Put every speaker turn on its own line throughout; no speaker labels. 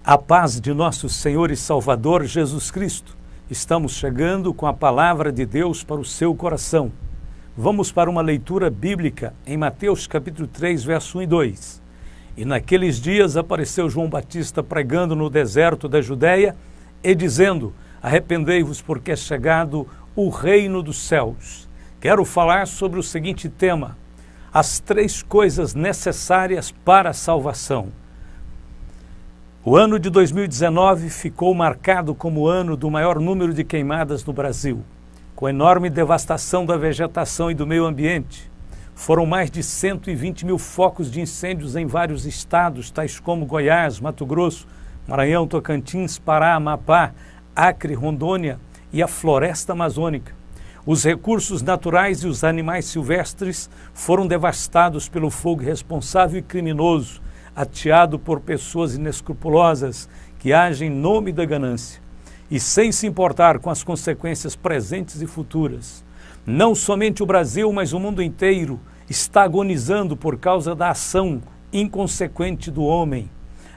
A paz de nosso Senhor e Salvador Jesus Cristo. Estamos chegando com a palavra de Deus para o seu coração. Vamos para uma leitura bíblica em Mateus capítulo 3, verso 1 e 2. E naqueles dias apareceu João Batista pregando no deserto da Judéia e dizendo: arrependei-vos, porque é chegado o reino dos céus. Quero falar sobre o seguinte tema: as 3 coisas necessárias para a salvação. O ano de 2019 ficou marcado como o ano do maior número de queimadas no Brasil, com enorme devastação da vegetação e do meio ambiente. Foram mais de 120 mil focos de incêndios em vários estados, tais como Goiás, Mato Grosso, Maranhão, Tocantins, Pará, Amapá, Acre, Rondônia e a floresta amazônica. Os recursos naturais e os animais silvestres foram devastados pelo fogo irresponsável e criminoso, ateado por pessoas inescrupulosas que agem em nome da ganância e sem se importar com as consequências presentes e futuras. Não somente o Brasil, mas o mundo inteiro está agonizando por causa da ação inconsequente do homem.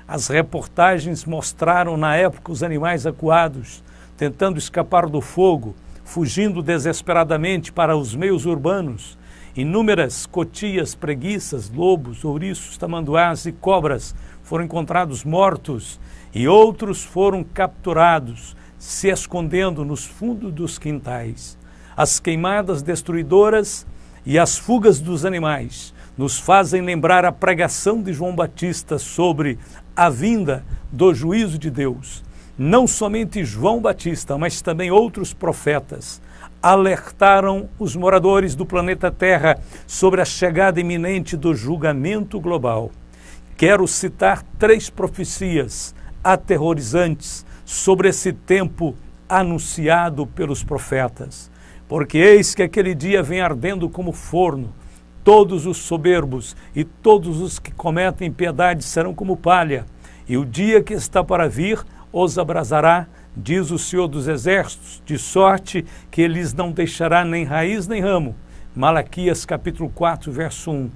As reportagens mostraram na época os animais acuados, tentando escapar do fogo, fugindo desesperadamente para os meios urbanos. Inúmeras cotias, preguiças, lobos, ouriços, tamanduás e cobras foram encontrados mortos e outros foram capturados, se escondendo nos fundos dos quintais. As queimadas destruidoras e as fugas dos animais nos fazem lembrar a pregação de João Batista sobre a vinda do juízo de Deus. Não somente João Batista, mas também outros profetas alertaram os moradores do planeta Terra sobre a chegada iminente do julgamento global. Quero citar 3 profecias aterrorizantes sobre esse tempo anunciado pelos profetas. Porque eis que aquele dia vem ardendo como forno, todos os soberbos e todos os que cometem impiedade serão como palha, e o dia que está para vir os abrasará, diz o Senhor dos Exércitos, de sorte que eles não deixará nem raiz nem ramo. Malaquias capítulo 4, verso 1.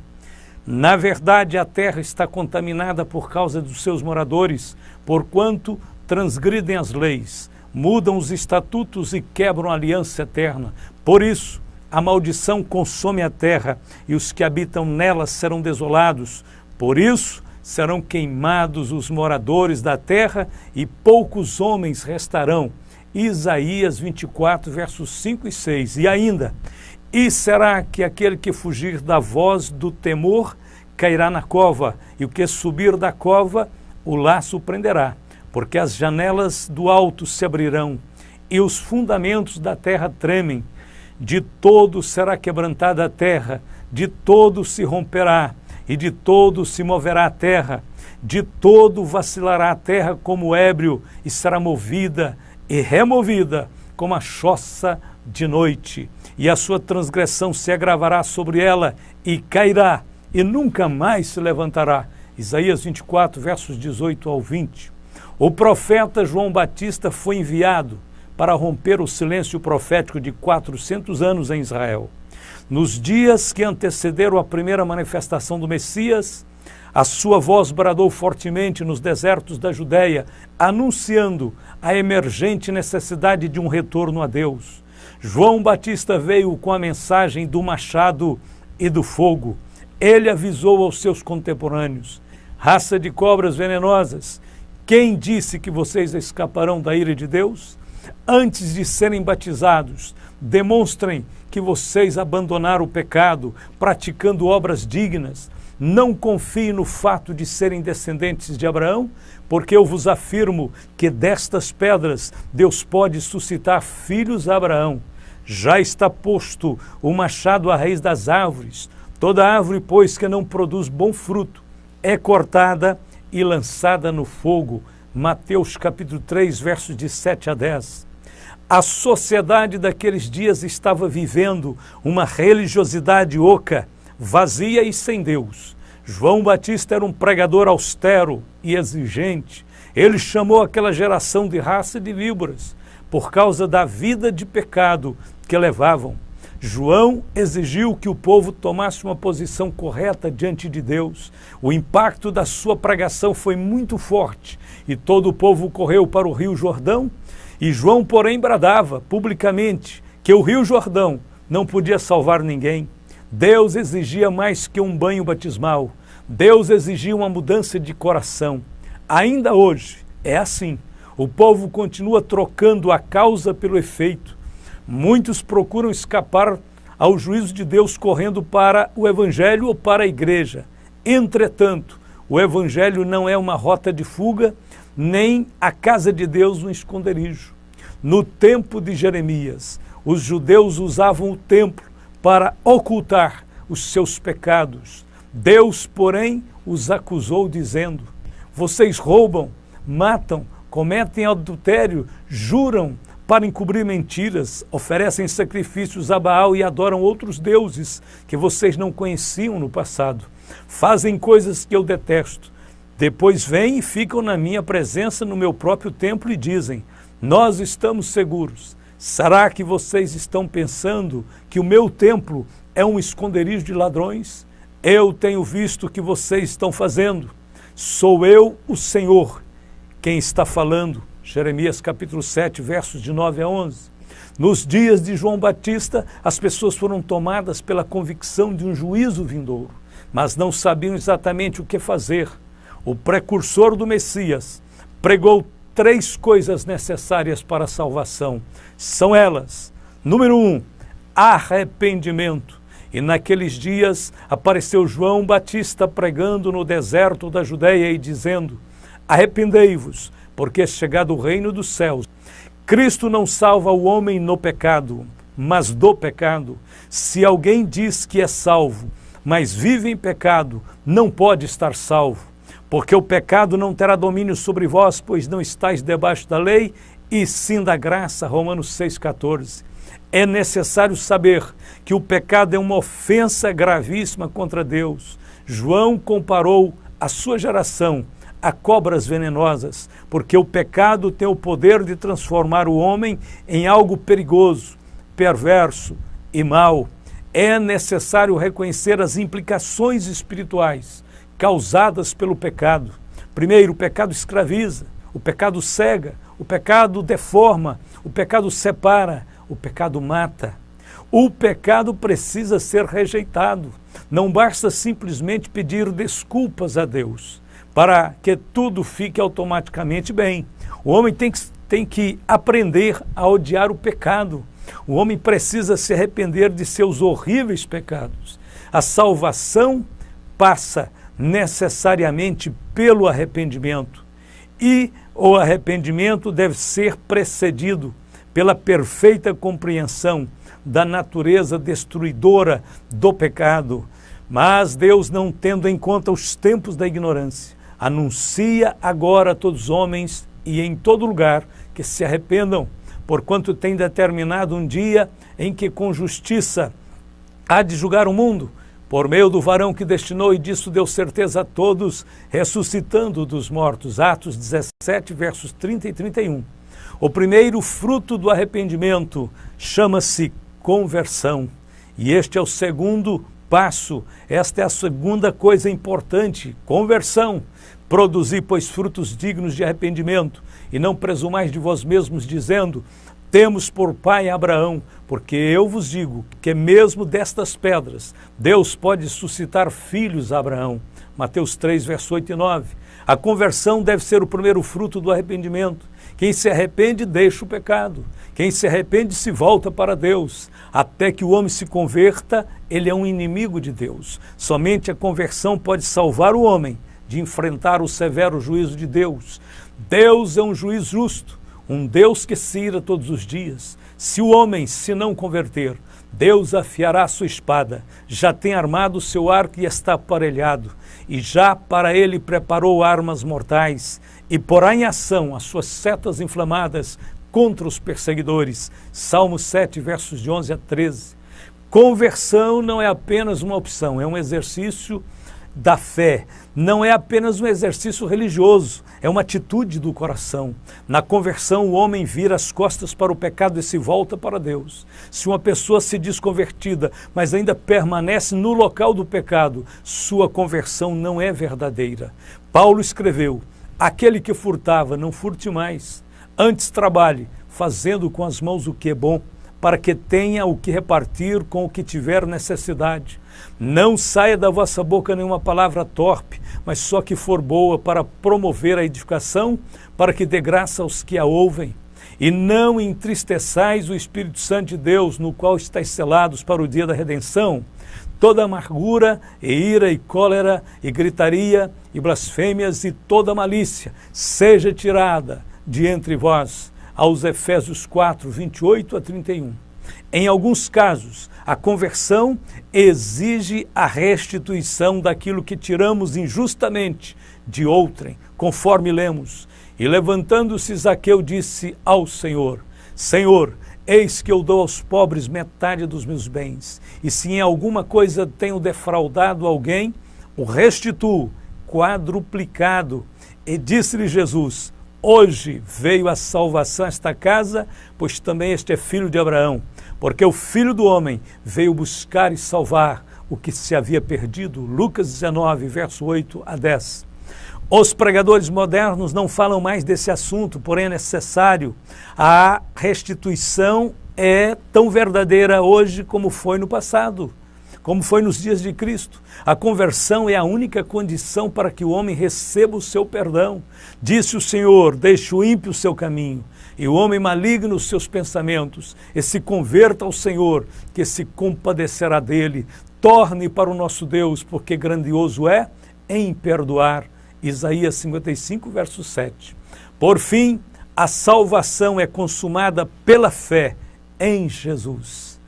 Na verdade, a terra está contaminada por causa dos seus moradores, porquanto transgridem as leis, mudam os estatutos e quebram a aliança eterna. Por isso, a maldição consome a terra e os que habitam nela serão desolados. Por isso, serão queimados os moradores da terra e poucos homens restarão. Isaías 24, versos 5 e 6. E ainda, e será que aquele que fugir da voz do temor cairá na cova, e o que subir da cova o laço prenderá, porque as janelas do alto se abrirão e os fundamentos da terra tremem. De todo será quebrantada a terra, de todo se romperá, e de todo se moverá a terra, de todo vacilará a terra como ébrio, e será movida e removida como a choça de noite. E a sua transgressão se agravará sobre ela, e cairá, e nunca mais se levantará. Isaías 24, versos 18 ao 20. O profeta João Batista foi enviado para romper o silêncio profético de 400 anos em Israel. Nos dias que antecederam a primeira manifestação do Messias, a sua voz bradou fortemente nos desertos da Judéia, anunciando a emergente necessidade de um retorno a Deus. João Batista veio com a mensagem do machado e do fogo. Ele avisou aos seus contemporâneos: raça de cobras venenosas, quem disse que vocês escaparão da ira de Deus? Antes de serem batizados, demonstrem que vocês abandonaram o pecado, praticando obras dignas. Não confiem no fato de serem descendentes de Abraão, porque eu vos afirmo que destas pedras Deus pode suscitar filhos a Abraão. Já está posto o machado à raiz das árvores. Toda árvore, pois, que não produz bom fruto, é cortada e lançada no fogo. Mateus capítulo 3, versos de 7 a 10. A sociedade daqueles dias estava vivendo uma religiosidade oca, vazia e sem Deus. João Batista era um pregador austero e exigente. Ele chamou aquela geração de raça de víboras, por causa da vida de pecado que levavam. João exigiu que o povo tomasse uma posição correta diante de Deus. O impacto da sua pregação foi muito forte e todo o povo correu para o Rio Jordão. E João, porém, bradava publicamente que o Rio Jordão não podia salvar ninguém. Deus exigia mais que um banho batismal. Deus exigia uma mudança de coração. Ainda hoje é assim. O povo continua trocando a causa pelo efeito. Muitos procuram escapar ao juízo de Deus correndo para o Evangelho ou para a igreja. Entretanto, o Evangelho não é uma rota de fuga, nem a casa de Deus um esconderijo. No tempo de Jeremias, os judeus usavam o templo para ocultar os seus pecados. Deus, porém, os acusou dizendo: vocês roubam, matam, cometem adultério, juram para encobrir mentiras, oferecem sacrifícios a Baal e adoram outros deuses que vocês não conheciam no passado. Fazem coisas que eu detesto. Depois vêm e ficam na minha presença no meu próprio templo e dizem: nós estamos seguros. Será que vocês estão pensando que o meu templo é um esconderijo de ladrões? Eu tenho visto o que vocês estão fazendo. Sou eu, o Senhor, quem está falando. Jeremias capítulo 7, versos de 9 a 11. Nos dias de João Batista, as pessoas foram tomadas pela convicção de um juízo vindouro, mas não sabiam exatamente o que fazer. O precursor do Messias pregou 3 coisas necessárias para a salvação. São elas: número 1, arrependimento. E naqueles dias apareceu João Batista pregando no deserto da Judeia e dizendo: arrependei-vos, porque é chegado o reino dos céus. Cristo não salva o homem no pecado, mas do pecado. Se alguém diz que é salvo, mas vive em pecado, não pode estar salvo. Porque o pecado não terá domínio sobre vós, pois não estáis debaixo da lei, e sim da graça. Romanos 6,14. É necessário saber que o pecado é uma ofensa gravíssima contra Deus. João comparou a sua geração a cobras venenosas, porque o pecado tem o poder de transformar o homem em algo perigoso, perverso e mau. É necessário reconhecer as implicações espirituais causadas pelo pecado. Primeiro, o pecado escraviza, o pecado cega, o pecado deforma, o pecado separa, o pecado mata. O pecado precisa ser rejeitado. Não basta simplesmente pedir desculpas a Deus para que tudo fique automaticamente bem. O homem tem que aprender a odiar o pecado. O homem precisa se arrepender de seus horríveis pecados. A salvação passa necessariamente pelo arrependimento. E o arrependimento deve ser precedido pela perfeita compreensão da natureza destruidora do pecado. Mas Deus, não tendo em conta os tempos da ignorância, anuncia agora a todos os homens e em todo lugar que se arrependam, porquanto tem determinado um dia em que com justiça há de julgar o mundo, por meio do varão que destinou, e disso deu certeza a todos, ressuscitando dos mortos. Atos 17, versos 30 e 31. O primeiro fruto do arrependimento chama-se conversão. E este é o segundo passo, esta é a segunda coisa importante: conversão. Produzi, pois, frutos dignos de arrependimento, e não presumais de vós mesmos, dizendo: temos por pai Abraão, porque eu vos digo que mesmo destas pedras Deus pode suscitar filhos a Abraão. Mateus 3, verso 8 e 9. A conversão deve ser o primeiro fruto do arrependimento. Quem se arrepende deixa o pecado. Quem se arrepende se volta para Deus. Até que o homem se converta, ele é um inimigo de Deus. Somente a conversão pode salvar o homem de enfrentar o severo juízo de Deus. Deus é um juiz justo, um Deus que se ira todos os dias. Se o homem se não converter, Deus afiará a sua espada, já tem armado o seu arco e está aparelhado, e já para ele preparou armas mortais, e porá em ação as suas setas inflamadas contra os perseguidores. Salmo 7, versos de 11 a 13. Conversão não é apenas uma opção, é um exercício da fé não é apenas um exercício religioso, é uma atitude do coração. Na conversão, o homem vira as costas para o pecado e se volta para Deus. Se uma pessoa se diz convertida, mas ainda permanece no local do pecado, sua conversão não é verdadeira. Paulo escreveu: aquele que furtava, não furte mais. Antes trabalhe, fazendo com as mãos o que é bom, para que tenha o que repartir com o que tiver necessidade. Não saia da vossa boca nenhuma palavra torpe, mas só que for boa para promover a edificação, para que dê graça aos que a ouvem. E não entristeçais o Espírito Santo de Deus, no qual estáis selados para o dia da redenção. Toda amargura, e ira, e cólera, e gritaria, e blasfêmias, e toda malícia, seja tirada de entre vós. Aos Efésios 4, 28 a 31. Em alguns casos, a conversão exige a restituição daquilo que tiramos injustamente de outrem, conforme lemos. E levantando-se Zaqueu disse ao Senhor: Senhor, eis que eu dou aos pobres metade dos meus bens, e se em alguma coisa tenho defraudado alguém, o restituo quadruplicado. E disse-lhe Jesus: hoje veio a salvação a esta casa, pois também este é filho de Abraão, porque o Filho do Homem veio buscar e salvar o que se havia perdido. Lucas 19, verso 8 a 10. Os pregadores modernos não falam mais desse assunto, porém é necessário. A restituição é tão verdadeira hoje como foi no passado, como foi nos dias de Cristo. A conversão é a única condição para que o homem receba o seu perdão. Disse o Senhor: deixe o ímpio o seu caminho, e o homem maligno os seus pensamentos, e se converta ao Senhor, que se compadecerá dele. Torne para o nosso Deus, porque grandioso é em perdoar. Isaías 55, verso 7. Por fim, a salvação é consumada pela fé em Jesus.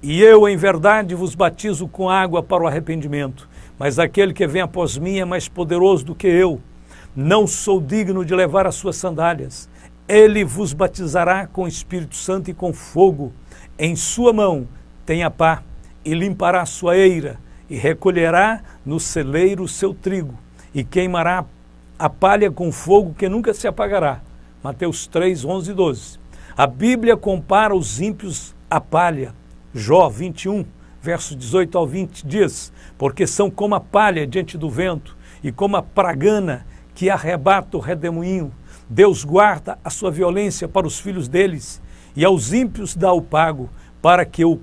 E eu, em verdade, vos batizo com água para o arrependimento, mas aquele que vem após mim é mais poderoso do que eu. Não sou digno de levar as suas sandálias. Ele vos batizará com o Espírito Santo e com fogo. Em sua mão tem a pá, e limpará a sua eira, e recolherá no celeiro o seu trigo, e queimará a palha com fogo que nunca se apagará. Mateus 3, 11 e 12. A Bíblia compara os ímpios à palha. Jó 21, versos 18 ao 20 diz: porque são como a palha diante do vento, e como a pragana que arrebata o redemoinho. Deus guarda a sua violência para os filhos deles, e aos ímpios dá o pago, para que o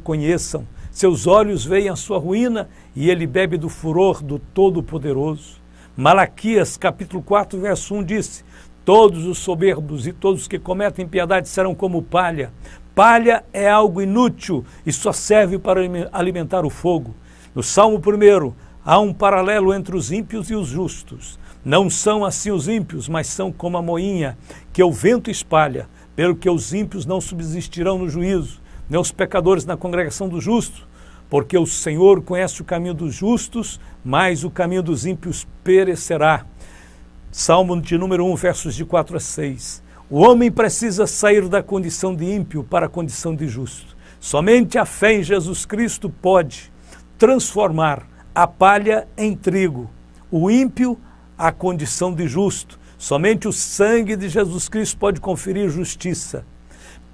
conheçam. Seus olhos veem a sua ruína, e ele bebe do furor do Todo-Poderoso. Malaquias, capítulo 4, verso 1 disse: todos os soberbos e todos os que cometem impiedade serão como palha. Palha é algo inútil e só serve para alimentar o fogo. No Salmo 1, há um paralelo entre os ímpios e os justos. Não são assim os ímpios, mas são como a moinha que o vento espalha, pelo que os ímpios não subsistirão no juízo, nem os pecadores na congregação dos justos. Porque o Senhor conhece o caminho dos justos, mas o caminho dos ímpios perecerá. Salmo de número 1, versos de 4 a 6. O homem precisa sair da condição de ímpio para a condição de justo. Somente a fé em Jesus Cristo pode transformar a palha em trigo, o ímpio a condição de justo. Somente o sangue de Jesus Cristo pode conferir justiça.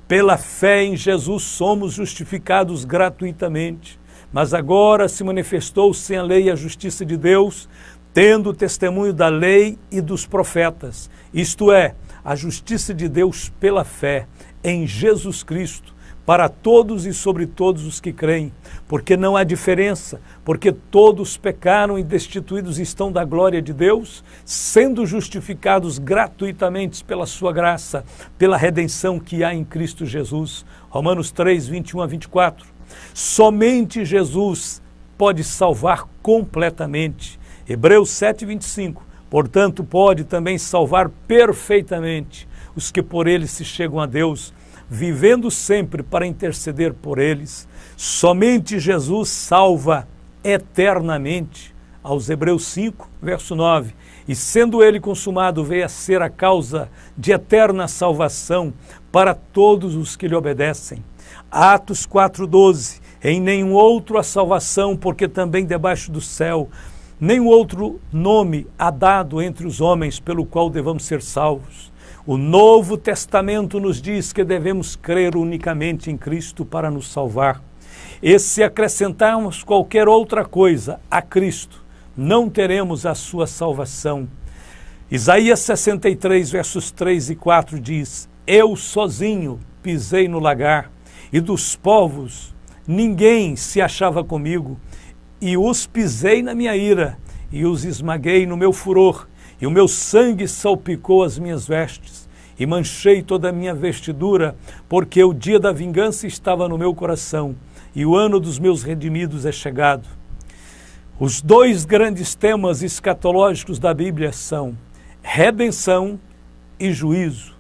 Pela fé em Jesus somos justificados gratuitamente. Mas agora se manifestou sem a lei a justiça de Deus, tendo o testemunho da lei e dos profetas. Isto é, a justiça de Deus pela fé em Jesus Cristo, para todos e sobre todos os que creem, porque não há diferença, porque todos pecaram e destituídos estão da glória de Deus, sendo justificados gratuitamente pela sua graça, pela redenção que há em Cristo Jesus. Romanos 3, 21 a 24. Somente Jesus pode salvar completamente. Hebreus 7, 25. Portanto, pode também salvar perfeitamente os que por ele se chegam a Deus, vivendo sempre para interceder por eles. Somente Jesus salva eternamente. Aos Hebreus 5, verso 9. E sendo ele consumado, veio a ser a causa de eterna salvação para todos os que lhe obedecem. Atos 4, 12. Em nenhum outro há salvação, porque também debaixo do céu nenhum outro nome há dado entre os homens pelo qual devamos ser salvos. O Novo Testamento nos diz que devemos crer unicamente em Cristo para nos salvar. E se acrescentarmos qualquer outra coisa a Cristo, não teremos a sua salvação. Isaías 63, versos 3 e 4 diz: Eu sozinho pisei no lagar, e dos povos ninguém se achava comigo, e os pisei na minha ira, e os esmaguei no meu furor, e o meu sangue salpicou as minhas vestes, e manchei toda a minha vestidura, porque o dia da vingança estava no meu coração, e o ano dos meus redimidos é chegado. Os dois grandes temas escatológicos da Bíblia são redenção e juízo.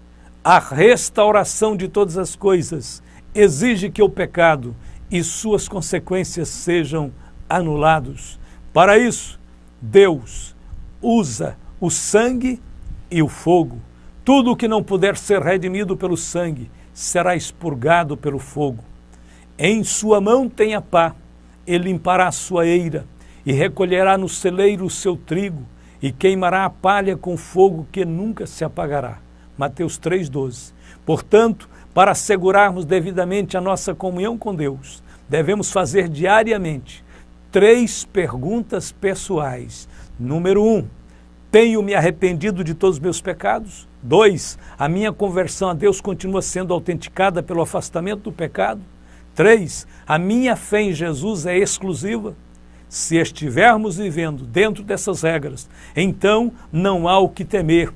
A restauração de todas as coisas exige que o pecado e suas consequências sejam anulados. Para isso, Deus usa o sangue e o fogo. Tudo o que não puder ser redimido pelo sangue será expurgado pelo fogo. Em sua mão tem a pá, ele limpará a sua eira, e recolherá no celeiro o seu trigo, e queimará a palha com fogo que nunca se apagará. Mateus 3,12. Portanto, para assegurarmos devidamente a nossa comunhão com Deus, devemos fazer diariamente 3 perguntas pessoais. Número 1, tenho me arrependido de todos os meus pecados? 2, a minha conversão a Deus continua sendo autenticada pelo afastamento do pecado? 3, a minha fé em Jesus é exclusiva? Se estivermos vivendo dentro dessas regras, então não há o que temer.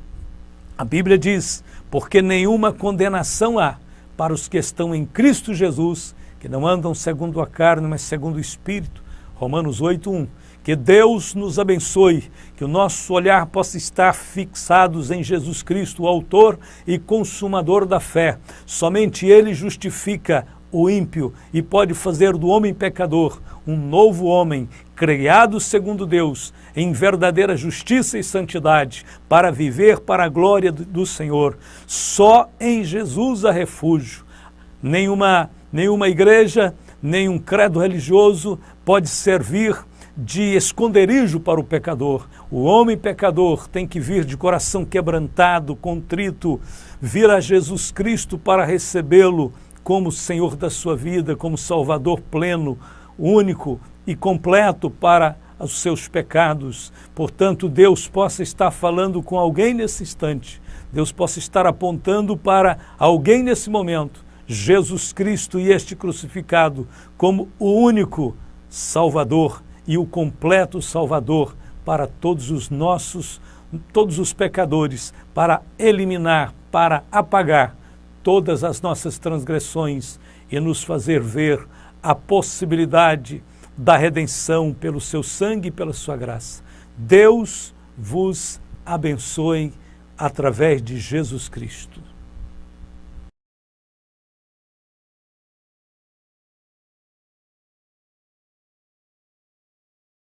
A Bíblia diz, porque nenhuma condenação há para os que estão em Cristo Jesus, que não andam segundo a carne, mas segundo o Espírito. Romanos 8:1. Que Deus nos abençoe, que o nosso olhar possa estar fixados em Jesus Cristo, o autor e consumador da fé. Somente Ele justifica o ímpio e pode fazer do homem pecador um novo homem, criado segundo Deus, em verdadeira justiça e santidade, para viver para a glória do Senhor. Só em Jesus há refúgio. Nenhuma igreja, nenhum credo religioso pode servir de esconderijo para o pecador. O homem pecador tem que vir de coração quebrantado, contrito, vir a Jesus Cristo para recebê-lo como Senhor da sua vida, como Salvador pleno, único e completo para os seus pecados. Portanto, Deus possa estar falando com alguém nesse instante, Deus possa estar apontando para alguém nesse momento, Jesus Cristo e este crucificado como o único Salvador e o completo Salvador para todos os pecadores, para eliminar, para apagar todas as nossas transgressões e nos fazer ver a possibilidade da redenção pelo seu sangue e pela sua graça. Deus vos abençoe através de Jesus Cristo.